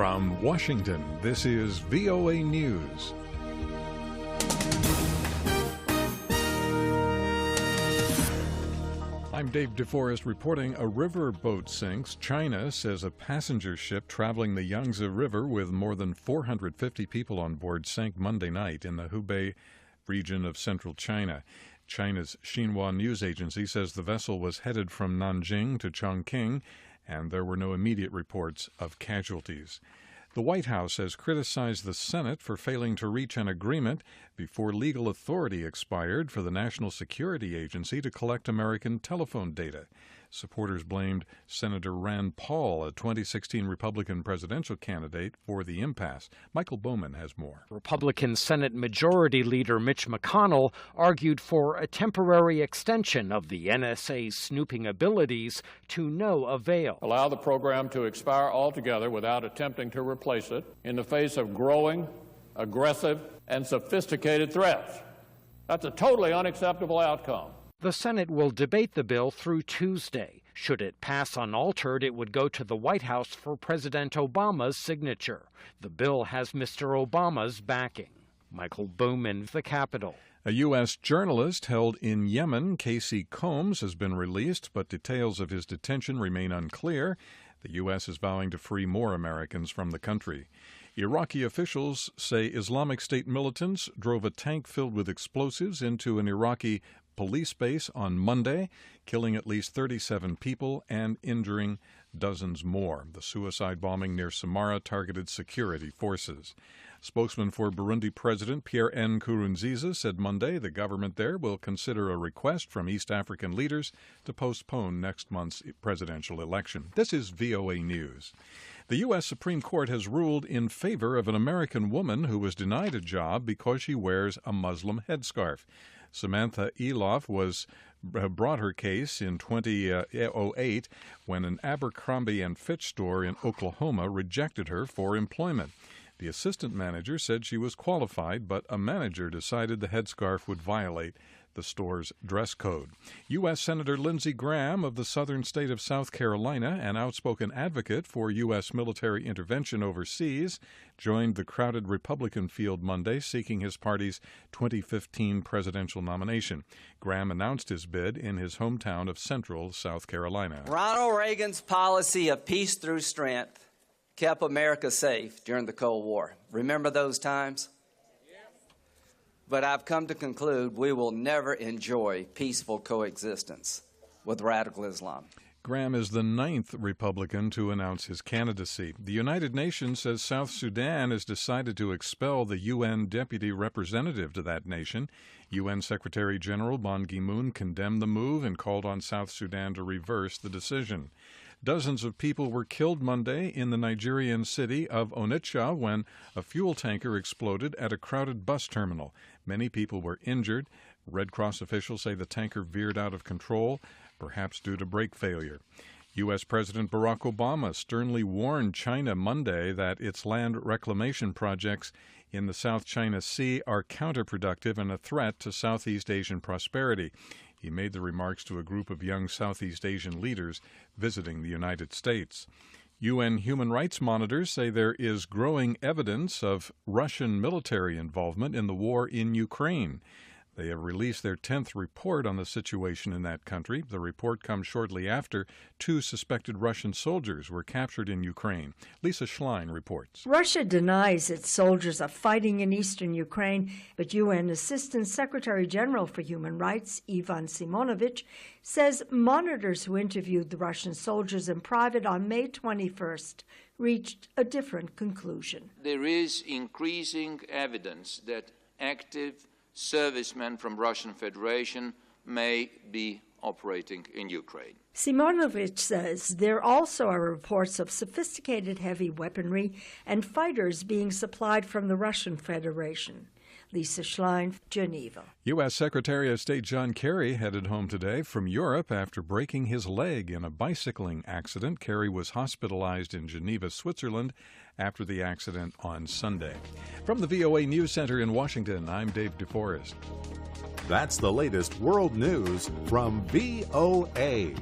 From Washington, this is VOA News. I'm David Forrest reporting a riverboat sinks. China says a passenger ship traveling the Yangtze River with more than 450 people on board sank Monday night in the Hubei region of central China. China's Xinhua news agency says the vessel was headed from Nanjing to Chongqing, and there were no immediate reports of casualties. The White House has criticized the Senate for failing to reach an agreement before legal authority expired for the National Security Agency to collect American telephone data. Supporters blamed Senator Rand Paul, a 2016 Republican presidential candidate, for the impasse. Michael Bowman has more. Republican Senate Majority Leader Mitch McConnell argued for a temporary extension of the NSA's snooping abilities to no avail. Allow the program to expire altogether without attempting to replace it in the face of growing, aggressive, and sophisticated threats. That's a totally unacceptable outcome. The Senate will debate the bill through Tuesday. Should it pass unaltered, it would go to the White House for President Obama's signature. The bill has Mr. Obama's backing. Michael Bowman, the Capitol. A U.S. journalist held in Yemen, Casey Combs, has been released, but details of his detention remain unclear. The U.S. is vowing to free more Americans from the country. Iraqi officials say Islamic State militants drove a tank filled with explosives into an Iraqi police base on Monday, killing at least 37 people and injuring dozens more. The suicide bombing near Samara targeted security forces. Spokesman for Burundi President Pierre Nkurunziza said Monday the government there will consider a request from East African leaders to postpone next month's presidential election. This is VOA News. The U.S. Supreme Court has ruled in favor of an American woman who was denied a job because she wears a Muslim headscarf. Samantha Eloff brought her case in 2008 when an Abercrombie & Fitch store in Oklahoma rejected her for employment. The assistant manager said she was qualified, but a manager decided the headscarf would violate the store's dress code. U.S. Senator Lindsey Graham of the southern state of South Carolina, an outspoken advocate for U.S. military intervention overseas, joined the crowded Republican field Monday seeking his party's 2015 presidential nomination. Graham announced his bid in his hometown of central South Carolina. Ronald Reagan's policy of peace through strength kept America safe during the Cold War. Remember those times? But I've come to conclude we will never enjoy peaceful coexistence with radical Islam. Graham is the 9th Republican to announce his candidacy. The United Nations says South Sudan has decided to expel the UN deputy representative to that nation. UN Secretary General Ban Ki-moon condemned the move and called on South Sudan to reverse the decision. Dozens of people were killed Monday in the Nigerian city of Onitsha when a fuel tanker exploded at a crowded bus terminal. Many people were injured. Red Cross officials say the tanker veered out of control, perhaps due to brake failure. U.S. President Barack Obama sternly warned China Monday that its land reclamation projects in the South China Sea are counterproductive and a threat to Southeast Asian prosperity. He made the remarks to a group of young Southeast Asian leaders visiting the United States. UN human rights monitors say there is growing evidence of Russian military involvement in the war in Ukraine. They have released their 10th report on the situation in that country. The report comes shortly after 2 suspected Russian soldiers were captured in Ukraine. Lisa Schlein reports. Russia denies its soldiers are fighting in eastern Ukraine, but UN Assistant Secretary General for Human Rights, Ivan Simonovich, says monitors who interviewed the Russian soldiers in private on May 21st reached a different conclusion. There is increasing evidence that active servicemen from Russian Federation may be operating in Ukraine. Simonovich says there also are reports of sophisticated heavy weaponry and fighters being supplied from the Russian Federation. Lisa Schlein, Geneva. U.S. Secretary of State John Kerry headed home today from Europe after breaking his leg in a bicycling accident. Kerry was hospitalized in Geneva, Switzerland, after the accident on Sunday. From the VOA News Center in Washington, I'm Dave DeForest. That's the latest world news from VOA.